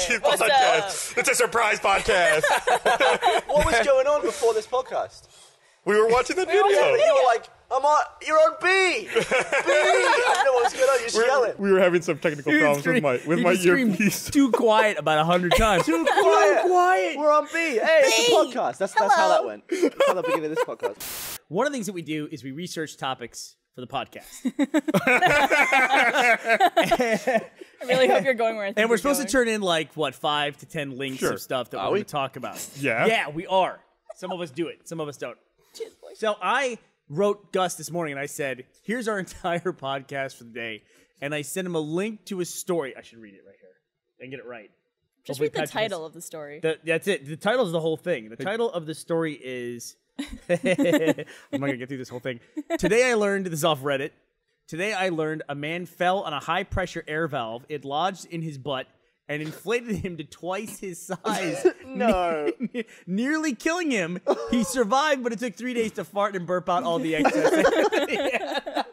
Teeth Podcast. It's a surprise podcast. What was going on before this podcast? We were watching the video. Yeah, but you were like, you're on B! B! I don't know what was going on, you're just yelling. We were having some technical problems with my earpiece. Too quiet about 100 times. Too quiet! We're on B! Hey, it's a podcast. That's how that went. That's how the beginning of this podcast. One of the things that we do is we research topics for the podcast. I really hope you're going where I think And we're supposed going. to turn in like, what, 5 to 10 links of stuff that we're going to talk about. Yeah? Yeah, we are. Some of us do it. Some of us don't. So I wrote Gus this morning and I said, here's our entire podcast for the day. And I sent him a link to a story. I should read it right here and get it right. Just Hopefully read the Patrick title of the story. That's it. The title is the whole thing. The title of the story is... I'm not going to get through this whole thing. Today I learned, this is off Reddit. Today I learned a man fell on a high-pressure air valve. It lodged in his butt and inflated him to twice his size. No. Nearly killing him. He survived, but it took 3 days to fart and burp out all the excess.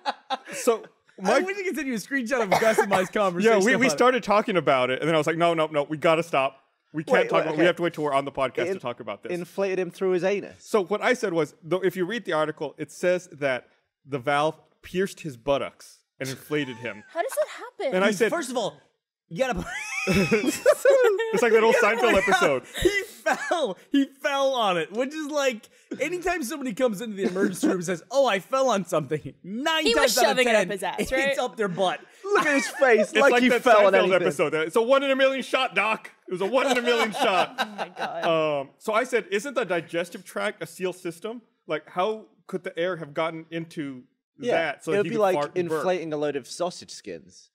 So... I wish you could send you a screenshot of Gus and my conversation. Yeah, we started talking about it, and then I was like, no, we gotta stop. We can't talk about it. We have to wait till we're on the podcast to talk about this. Inflated him through his anus. So what I said was, though, if you read the article, it says that the valve pierced his buttocks and inflated him. How does that happen? And I said, first of all, you gotta... it's like that old Seinfeld episode. He fell on it, which is like, anytime somebody comes into the emergency room and says, oh, I fell on something, 9 He was times out of shoving it 10, up his ass, right? it's up their butt. Look at his face, It's like he that fell on Seinfeld anything. episode. It's a 1 in a million shot, Doc. It was a 1 in a million shot. Oh my god. So I said, isn't the digestive tract a sealed system? Like, how could the air have gotten into that? So it that would he be could like fart and burp? inflating a load of sausage skins.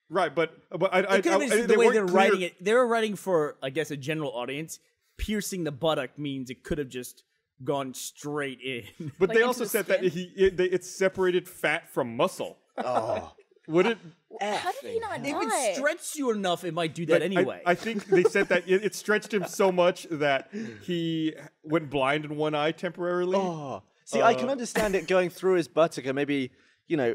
Right, but It could have been just the way they're writing it. They were writing for, I guess, a general audience. Piercing the buttock means it could have just gone straight in. But Like they into also the said that skin? it separated fat from muscle. Oh. Would it? How did he not If die? it stretched you enough, it might do that anyway. I think they said that it stretched him so much that he went blind in one eye temporarily. Oh. See, I can understand it going through his buttock and maybe,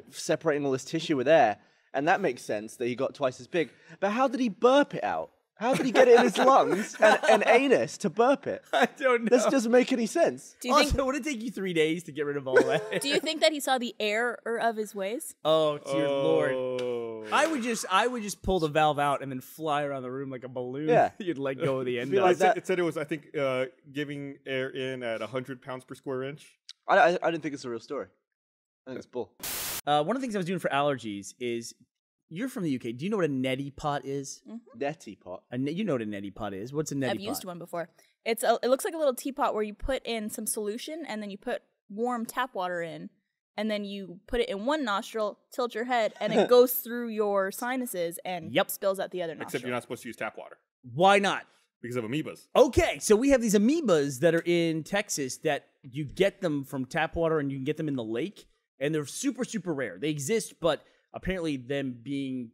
separating all this tissue with air. And that makes sense that he got twice as big. But how did he burp it out? How did he get it in his lungs and anus to burp it? I don't know. This doesn't make any sense. Do you think? Also, would it take you 3 days to get rid of all that? Do you think that he saw the error of his ways? Oh, dear Lord. Oh. I would just pull the valve out and then fly around the room like a balloon. Yeah. You'd let go of the end Feel of like it. that- It said it was, I think, giving air in at 100 pounds per square inch. I don't think it's a real story. I think it's bull. One of the things I was doing for allergies is, you're from the UK. Do you know what a neti pot is? Neti pot. You know what a neti pot is. What's a neti pot? I've used one before. It looks like a little teapot where you put in some solution and then you put warm tap water in, and then you put it in one nostril, tilt your head, and it goes through your sinuses and spills out the other nostril. Except you're not supposed to use tap water Why not? because of amoebas. Okay, so we have these amoebas that are in Texas that you get them from tap water and you can get them in the lake, and they're super, super rare. They exist, but apparently them being,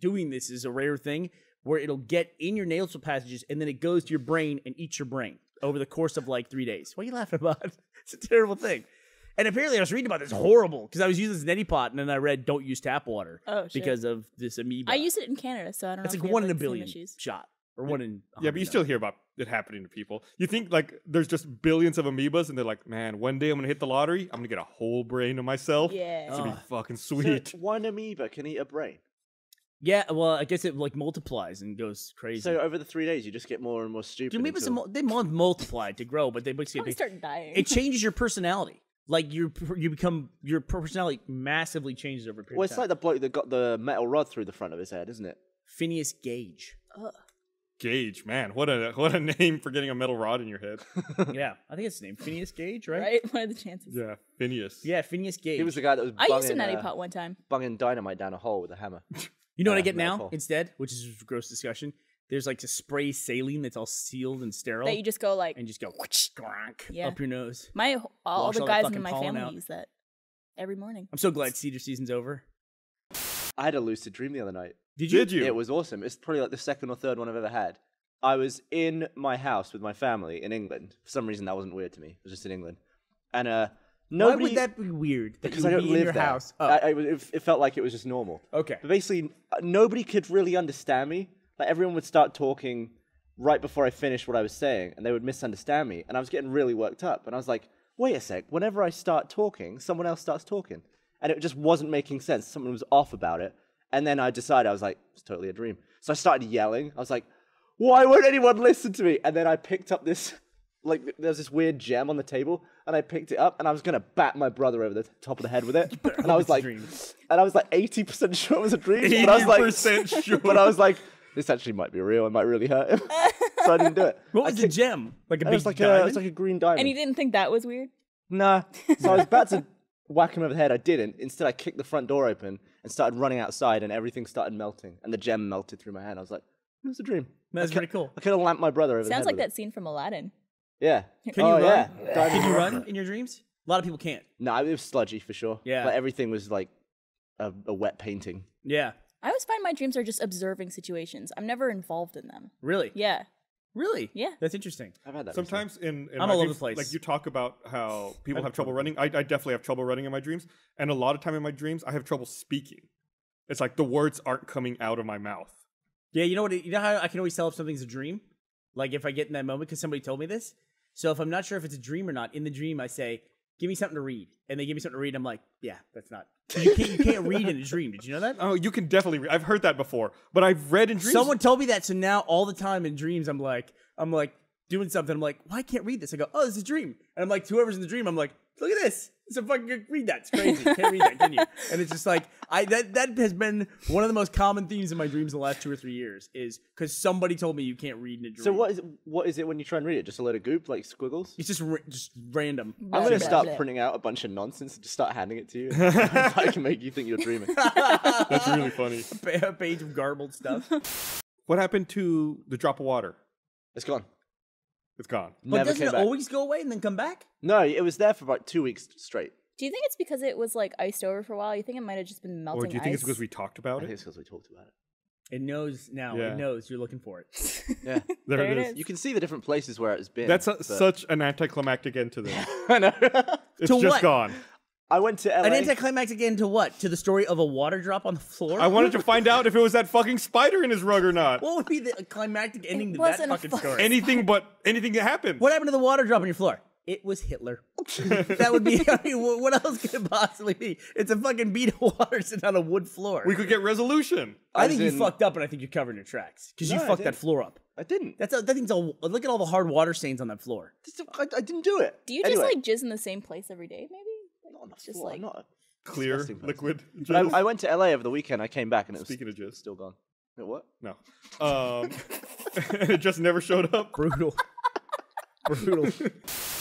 doing this is a rare thing where it'll get in your nasal passages and then it goes to your brain and eats your brain over the course of 3 days. What are you laughing about? It's a terrible thing. And apparently I was reading about this horrible because I was using this neti pot and then I read don't use tap water because of this amoeba. I used it in Canada, so I don't know. It's if like we 1 have, in a same billion issues. shot. Or 1 in 100. Yeah, but you still hear about it happening to people. You think there's just billions of amoebas, and they're like, man, one day I'm gonna hit the lottery. I'm gonna get a whole brain of myself. Yeah. It's gonna be fucking sweet. So one amoeba can eat a brain. Yeah, well, I guess it multiplies and goes crazy. So over the 3 days, you just get more and more stupid. Dude, amoebas they multiply to grow, but they basically Probably start dying. it changes your personality. Like you become your personality massively changes over a period Well, of it's time. like the bloke that got the metal rod through the front of his head, isn't it? Phineas Gage. Gage, man, what a name for getting a metal rod in your head. Yeah, I think it's his name, Phineas Gage, right? Right? What are the chances? Yeah, Phineas. Yeah, Phineas Gage. He was the guy that was I used a bunging, neti pot one time. bunging dynamite down a hole with a hammer. You know what I get metal now pot. instead, which is a gross discussion. There's a spray saline that's all sealed and sterile, That you just go and just go Yeah. up your nose. all Wash the all that guys fucking in my pollen family out. use that every morning. I'm so glad Cedar season's over. I had a lucid dream the other night. Did you? Did you? It was awesome. It's probably the second or third one I've ever had. I was in my house with my family in England. For some reason, that wasn't weird to me. I was just in England. And nobody... Why would that be weird? That Because you I would don't be live in your there. house. Oh. It felt like it was just normal. Okay. But basically, nobody could really understand me. Like everyone would start talking right before I finished what I was saying, and they would misunderstand me, and I was getting really worked up. And I was like, wait a sec, whenever I start talking, someone else starts talking. And it just wasn't making sense. Someone was off about it. And then I decided, I was like, it's totally a dream. So I started yelling. I was like, why won't anyone listen to me? And then I picked up this, like, there's this weird gem on the table, and I picked it up, and I was going to bat my brother over the top of the head with it. And I was like, 80% sure it was a dream. 80% sure. But I was like, this actually might be real. It might really hurt him. So I didn't do it. What was the gem? Like a big it was like diamond? it was like a green diamond. And you didn't think that was weird? Nah. So I was about to whack him over the head. I didn't. Instead, I kicked the front door open and started running outside, and everything started melting. And the gem melted through my hand. I was like, it was a dream. That's pretty cool. I could have lamped my brother over the head. Sounds like with that scene from Aladdin. it. Yeah. Can you run? Yeah. Can you run in your dreams? A lot of people can't. No, it was sludgy for sure. Yeah. Like everything was like a wet painting. Yeah. I always find my dreams are just observing situations. I'm never involved in them. Really? Yeah. Really? Yeah. That's interesting. I've had that. Sometimes in I'm my all over dreams, the place. like you talk about how people have trouble running. I definitely have trouble running in my dreams. And a lot of time in my dreams, I have trouble speaking. It's like the words aren't coming out of my mouth. Yeah, you know what? You know how I can always tell if something's a dream? Like if I get in that moment because somebody told me this. So if I'm not sure if it's a dream or not, in the dream I say, give me something to read. And they give me something to read. I'm like, yeah, that's not. You can't read in a dream. Did you know that? Oh, you can definitely read. I've heard that before. But I've read in dreams. Someone told me that. So now all the time in dreams, I'm like doing something. I'm like, well, I can't read this. I go, oh, this is a dream. And I'm like, to whoever's in the dream, I'm like, look at this. It's a fucking read that. It's crazy. Can't read that, can you? And it's just like that has been one of the most common themes in my dreams in the last 2 or 3 years is because somebody told me you can't read in a dream. So what is it when you try and read it? Just a load of goop, like squiggles? It's just random. I'm going to start blah. printing out a bunch of nonsense and just start handing it to you. If I can make you think you're dreaming. That's really funny. A page of garbled stuff. What happened to the drop of water? It's gone. It's gone. But Never doesn't came it back. always go away and then come back? No, it was there for about 2 weeks straight. Do you think it's because it was like iced over for a while? You think it might have just been melting Or do you think ice? it's because we talked I about think it? it's because we talked about it. It knows now. Yeah. It knows you're looking for it. Yeah. There There it it is. is. You can see the different places where it's been. That's but- such an anticlimactic end to this. I know. It's To just what? gone. I went to LA. An anticlimactic end to what? To the story of a water drop on the floor? I wanted to find out if it was that fucking spider in his rug or not. What would be the climactic ending to that wasn't a fucking fu- story? Anything that happened. What happened to the water drop on your floor? It was Hitler. That would be. I mean, what else could it possibly be? It's a fucking bead of water sitting on a wood floor. We could get resolution. I think As you in- fucked up, and I think you're covering your tracks because you No, I fucked that didn't. floor up. I didn't. That thing's all. Look at all the hard water stains on that floor. I didn't do it. Do you Anyway, just like jizz in the same place every day? Maybe. not on the It's just floor, like I'm not a Clear, disgusting person. liquid. But jizz. I went to LA over the weekend. I came back and it was Speaking of jizz. still gone. Wait, what? No. It just never showed up. Brutal. Brutal.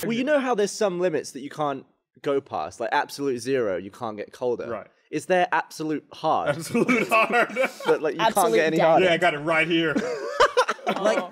Well, you know how there's some limits that you can't go past, like absolute zero, you can't get colder. Right. Is there absolute hard? Absolute hard. But like you can't Absolute get any dead. harder. Yeah, I got it right here. Like,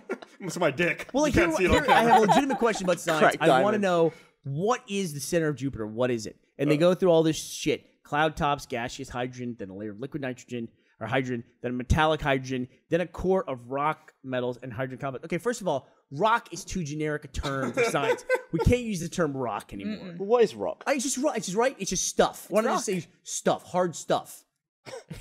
It's my dick. well, like you can't see it on here I camera. have a legitimate question about science. Cracked I want to diamond. know what is the center of Jupiter? What is it? And they go through all this shit: cloud tops, gaseous hydrogen, then a layer of liquid nitrogen or hydrogen, then a metallic hydrogen, then a core of rock metals and hydrogen complex. Okay, first of all, rock is too generic a term for science. We can't use the term rock anymore. But what is rock? It's just rock. It's just right. It's just stuff. Why don't I just say stuff? Hard stuff.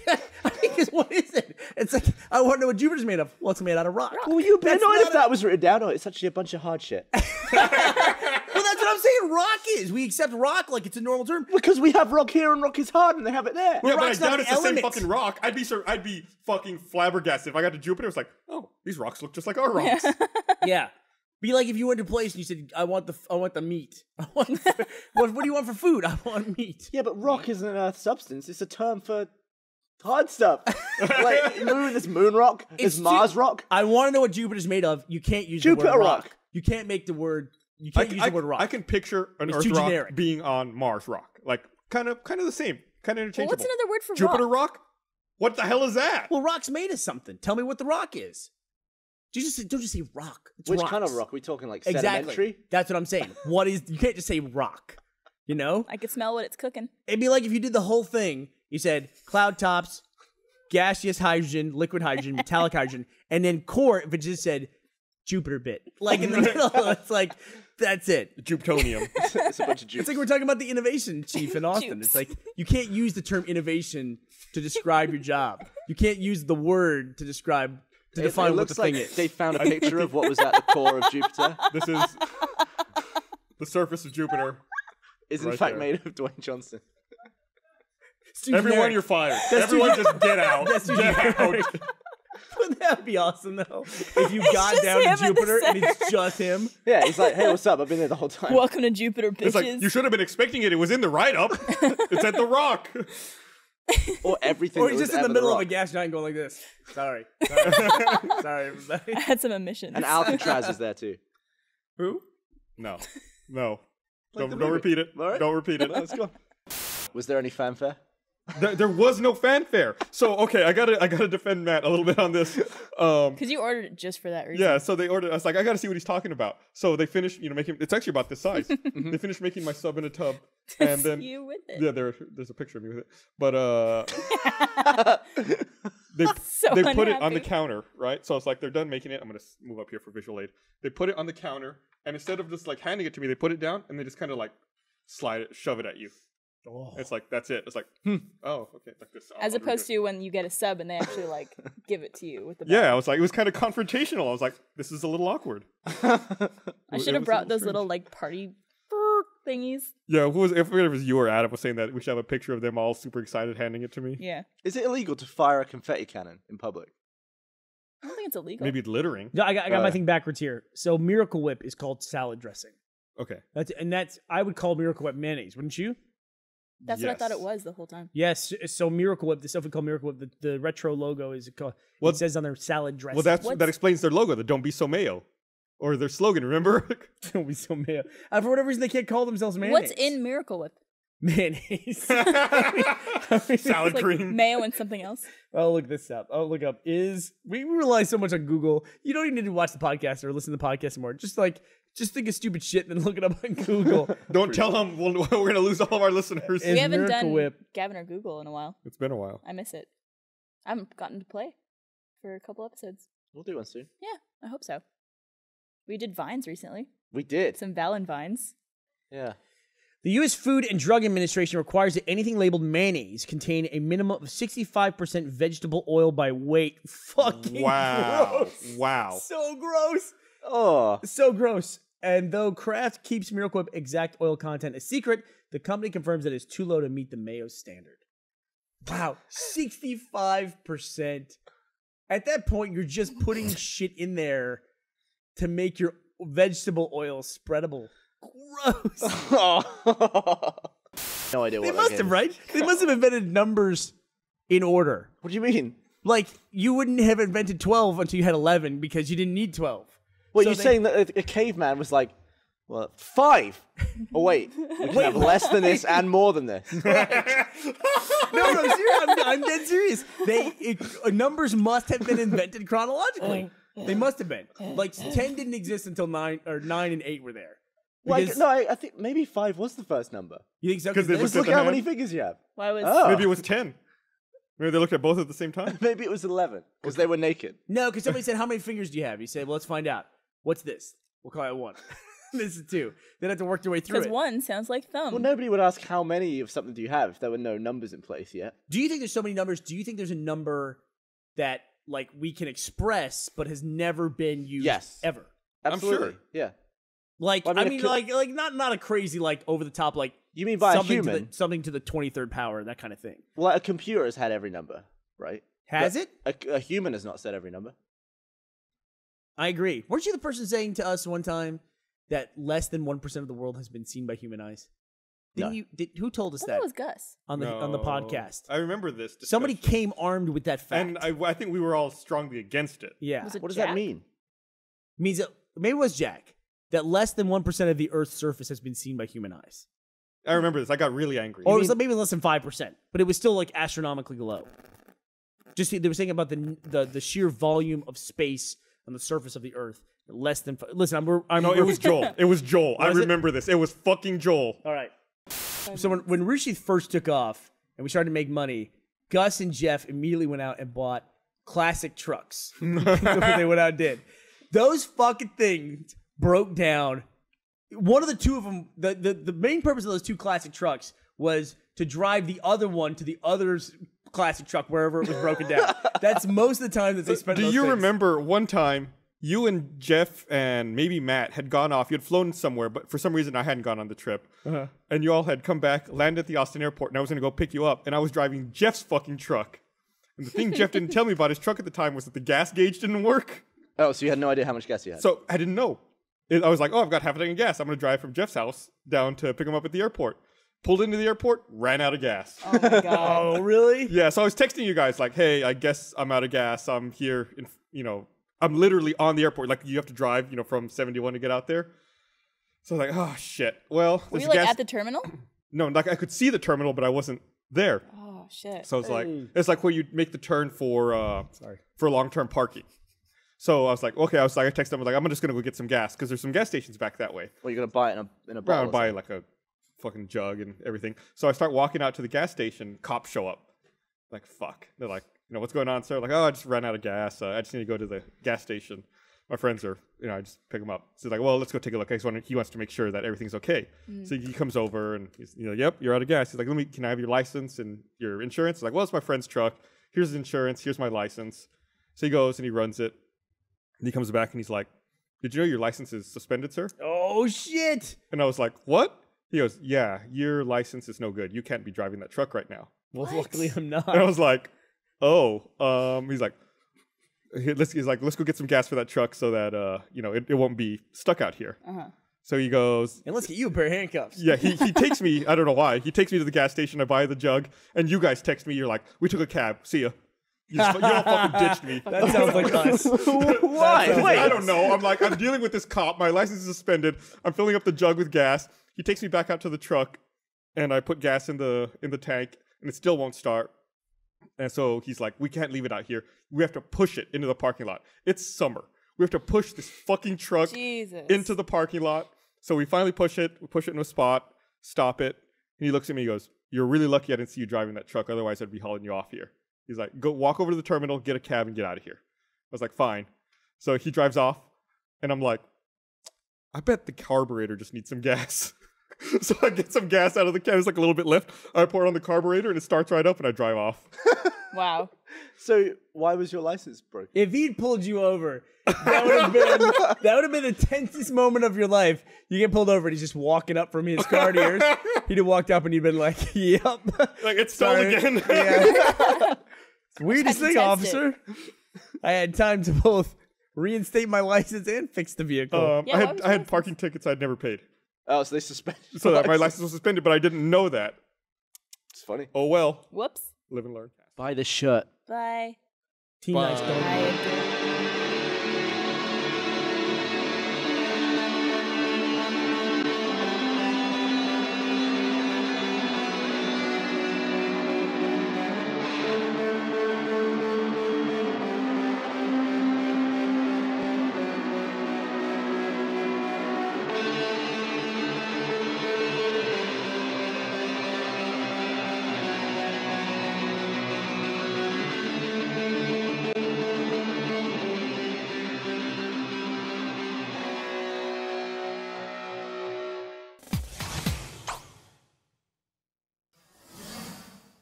I think it's what is it? It's like I want to know what Jupiter's made of. Well, it's made out of rock. Well, you'd be That's annoyed not if that was written down. Oh, it's actually a bunch of hard shit. Well, that's what I'm saying. Rock is. We accept rock like it's a normal term. Because we have rock here and rock is hard and they have it there. Yeah, but I rock's not doubt an it's the same element. fucking rock. I'd be fucking flabbergasted if I got to Jupiter. It's like, oh, these rocks look just like our rocks. Yeah. Be like if you went to a place and you said, "I want the meat. I want what do you want for food? I want meat." Yeah, but rock isn't an earth substance. It's a term for hard stuff. Like, there's moon rock, there's It's Mars rock. I want to know what Jupiter's made of. You can't use the Jupiter word rock. rock. You can't make the word. You can't use the word rock. I can picture an It's Earth too rock generic. being on Mars rock. Like, kind of the same. Kind of Well, interchangeable. what's another word for Jupiter rock? rock? What the hell is that? Well, rock's made of something. Tell me what the rock is. Don't just say rock. It's Which rocks. kind of rock? Are we talking like Exactly. sedimentary? That's what I'm saying. What is? You can't just say rock. You know? I could smell what it's cooking. It'd be like if you did the whole thing. You said cloud tops, gaseous hydrogen, liquid hydrogen, metallic hydrogen, and then core. If it just said Jupiter bit, like in the middle, it's like that's it. Juptonium. It's a bunch of juice. It's like we're talking about the innovation chief in Austin. Jupes. It's like you can't use the term innovation to describe your job. You can't use the word to describe to define it what looks the like thing is. they found a picture of what was at the core of Jupiter. This is the surface of Jupiter. Is in Right fact there. made of Dwayne Johnson. It's too Everyone, generic. you're fired. That's too Everyone, just get out. That's too Get generic. out. Wouldn't that be awesome though? If you It's got just down him to in the Jupiter and it's center. just him. Yeah, he's like, hey, what's up? I've been there the whole time. Welcome to Jupiter, bitches. It's like you should have been expecting it. It was in the write-up. It's at the Rock. Or everything. Or that he's was just in the ever middle of Rock. a gas giant going like this. Sorry. Sorry, everybody. I had some emissions. And Alcatraz is there too. Who? No. Like the Don't movie. repeat it. All right. Don't repeat it. Let's go. Was there any fanfare? There was no fanfare. So okay, I gotta defend Matt a little bit on this. Because you ordered it just for that reason. Yeah, so they ordered. I was like, I gotta see what he's talking about. So they finished, making. It's actually about this size. They finished making my sub in a tub, and then you with it. yeah, there's a picture of me with it. But they So they put it on unhappy. the counter, right? So it's like they're done making it. I'm gonna move up here for visual aid. They put it on the counter, and instead of just like handing it to me, they put it down and they just kind of like shove it at you. Oh. It's like that's it. It's like, oh, okay, like this. As I'll opposed read it. to when you get a sub and they actually like give it to you with the Yeah, I was like, it was kind of confrontational. I was like, this is a little awkward. I It should have was a brought little those strange. little like party thingies. Yeah, if it was you or Adam was saying that we should have a picture of them all super excited handing it to me. Yeah. Is it illegal to fire a confetti cannon in public? I don't think it's illegal. Maybe littering. No, I got my Oh. thing backwards here. So Miracle Whip is called salad dressing. Okay. That's I would call Miracle Whip mayonnaise, wouldn't you? That's what I thought Yes. it was the whole time. Yes. So Miracle Whip, the stuff we call Miracle Whip, the retro logo is called. Well- it says on their salad dressing. Well, What's- that explains their logo, the "Don't Be So Mayo," or their slogan. Remember? Don't be so mayo. For whatever reason, they can't call themselves mayonnaise. What's in Miracle Whip? mayonnaise? Salad It's like cream. mayo and something else. I'll look this up. I'll look up we rely so much on Google. You don't even need to watch the podcast or listen to the podcast anymore. Just think of stupid shit and then look it up on Google. Don't tell them we're gonna lose all of our listeners. Is We haven't Miracle done Whip- Gavin or Google in a while. It's been a while. I miss it. I haven't gotten to play for a couple episodes. We'll do one soon. Yeah, I hope so. We did Vines recently. We did. Some Valen Vines. Yeah. The U.S. Food and Drug Administration requires that anything labeled mayonnaise contain a minimum of 65% vegetable oil by weight. Fucking Wow. gross. Wow. So gross. Oh. So gross. And though Kraft keeps Miracle Whip exact oil content a secret, the company confirms that it's too low to meet the mayo standard. Wow, 65%. At that point, you're just putting shit in there to make your vegetable oil spreadable. Gross. No idea what They that must game have, is. right? They must have invented numbers in order. What do you mean? Like, you wouldn't have invented 12 until you had 11 because you didn't need 12. Well, So you're they- saying that a caveman was like, well, 5. Oh, wait. We can have less than this and more than this. No, I'm dead serious. Numbers must have been invented chronologically. They must have been. Like 10 didn't exist until 9, or 9 and 8 were there. Like, Because- no, I think maybe 5 was the first number. You think so? 'Cause they this- Just looked look at how the many hand. figures you have. Why was Oh. Maybe it was 10. Maybe they looked at both at the same time. Maybe it was 11 because they were naked. No, because somebody said, how many fingers do you have? You say, well, let's find out. What's this? We'll call it 1. This is 2. Then have to work their way through because it. one sounds like thumb. Well, nobody would ask how many of something do you have if there were no numbers in place yet. Do you think there's so many numbers? Do you think there's a number that like we can express but has never been used Yes. ever? Absolutely. sure. Yeah. Like Well, I I mean, mean, like not a crazy like over the top like You mean by a something human? something to the 23rd power, that kind of thing. Well, a computer has had every number, right? Has But it? A human has not said every number. I agree. Weren't you the person saying to us one time that less than 1% of the world has been seen by human eyes? Didn't No. you? Who told us I thought that it was Gus. on the No. podcast? I remember this. Somebody discussion. came armed with that fact. And I think we were all strongly against it. yeah, Was it What does Jack? that mean? means that maybe it was Jack that less than 1% of the Earth's surface has been seen by human eyes. I remember this. I got really angry. Or it was maybe less than 5%, but it was still like astronomically low. Just they were saying about the sheer volume of space on the surface of the Earth. Less than listen. No, it was Joel. It was Joel. I Was it? remember this. It was fucking Joel. all right. So when Rooster Teeth first took off and we started to make money, Gus and Jeff immediately went out and bought classic trucks. That's what they went out and did. Those fucking things broke down. One of the two of them, the main purpose of those two classic trucks was to drive the other one to the other's classic truck wherever it was broken down. That's most of the time that they spend. Do those you things. remember one time you and Jeff and maybe Matt had gone off? You had flown somewhere, but for some reason I hadn't gone on the trip. And you all had come back, landed at the Austin airport, and I was going to go pick you up. And I was driving Jeff's fucking truck. And the thing Jeff didn't tell me about his truck at the time was that the gas gauge didn't work. Oh, so you had no idea how much gas you had? So I didn't know. I was like, oh, I've got half a tank of gas. I'm going to drive from Jeff's house down to pick him up at the airport. Pulled into the airport, ran out of gas. Oh my god. Oh, really? Yeah, so I was texting you guys like, hey, I guess I'm out of gas. I'm here, I'm literally on the airport. Like, you have to drive, from 71 to get out there. So I was like, oh, shit. Well, Were you there's like gas. at the terminal? No, like I could see the terminal, but I wasn't there. Oh shit. So it's like where you make the turn for long-term parking. So I was like, okay, I texted them, I'm just going to go get some gas because there's some gas stations back that way. Well, you're going to buy it in a I bottle. would buy like a fucking jug and everything. So I start walking out to the gas station. Cops show up. Like, fuck. They're like, what's going on, sir? Like, oh, I just ran out of gas. I just need to go to the gas station. My friends are, I just pick them up. So he's like, well, let's go take a look. He wants to make sure that everything's okay. So he comes over and he's, yep, you're out of gas. He's like, can I have your license and your insurance? He's like, well, it's my friend's truck. Here's the insurance. Here's my license. So he goes and he runs it. And he comes back and he's like, did you know your license is suspended, sir? Oh, shit. And I was like, what? He goes, yeah, your license is no good. You can't be driving that truck right now. Well, luckily I'm not. And I was like, oh. He's like, let's go get some gas for that truck so that, it won't be stuck out here. So he goes. And let's get you a pair of handcuffs. Yeah, he takes me, I don't know why. He takes me to the gas station. I buy the jug. And you guys text me. You're like, we took a cab. See ya. You all fucking ditched me. That sounds like us. Why? Wait. I don't know. I'm dealing with this cop. My license is suspended. I'm filling up the jug with gas. He takes me back out to the truck, and I put gas in the tank, and it still won't start. And so he's like, we can't leave it out here. We have to push it into the parking lot. It's summer. We have to push this fucking truck into the parking lot. So we finally push it. We push it in a spot, stop it. And he looks at me and he goes, you're really lucky I didn't see you driving that truck. Otherwise, I'd be hauling you off here. He's like, go walk over to the terminal, get a cab, and get out of here. I was like, fine. So he drives off, and I'm like, I bet the carburetor just needs some gas. So I get some gas out of the can. It's like a little bit left. I pour it on the carburetor, and it starts right up, and I drive off. Wow. So why was your license broken? If he'd pulled you over, that would have been the tensest moment of your life. You get pulled over and he's just walking up from his car to yours. He'd have walked up and you'd been like, yep. Like, it's stalled again. Yeah. Weirdest Had to thing, test officer. I had time to both reinstate my license and fix the vehicle. Yeah, I had parking tickets I'd never paid. Oh, so they suspended. So that my license was suspended, but I didn't know that. It's funny. Oh, well. Whoops. Live and learn. Buy this shirt. Bye. Teen Nice Bye.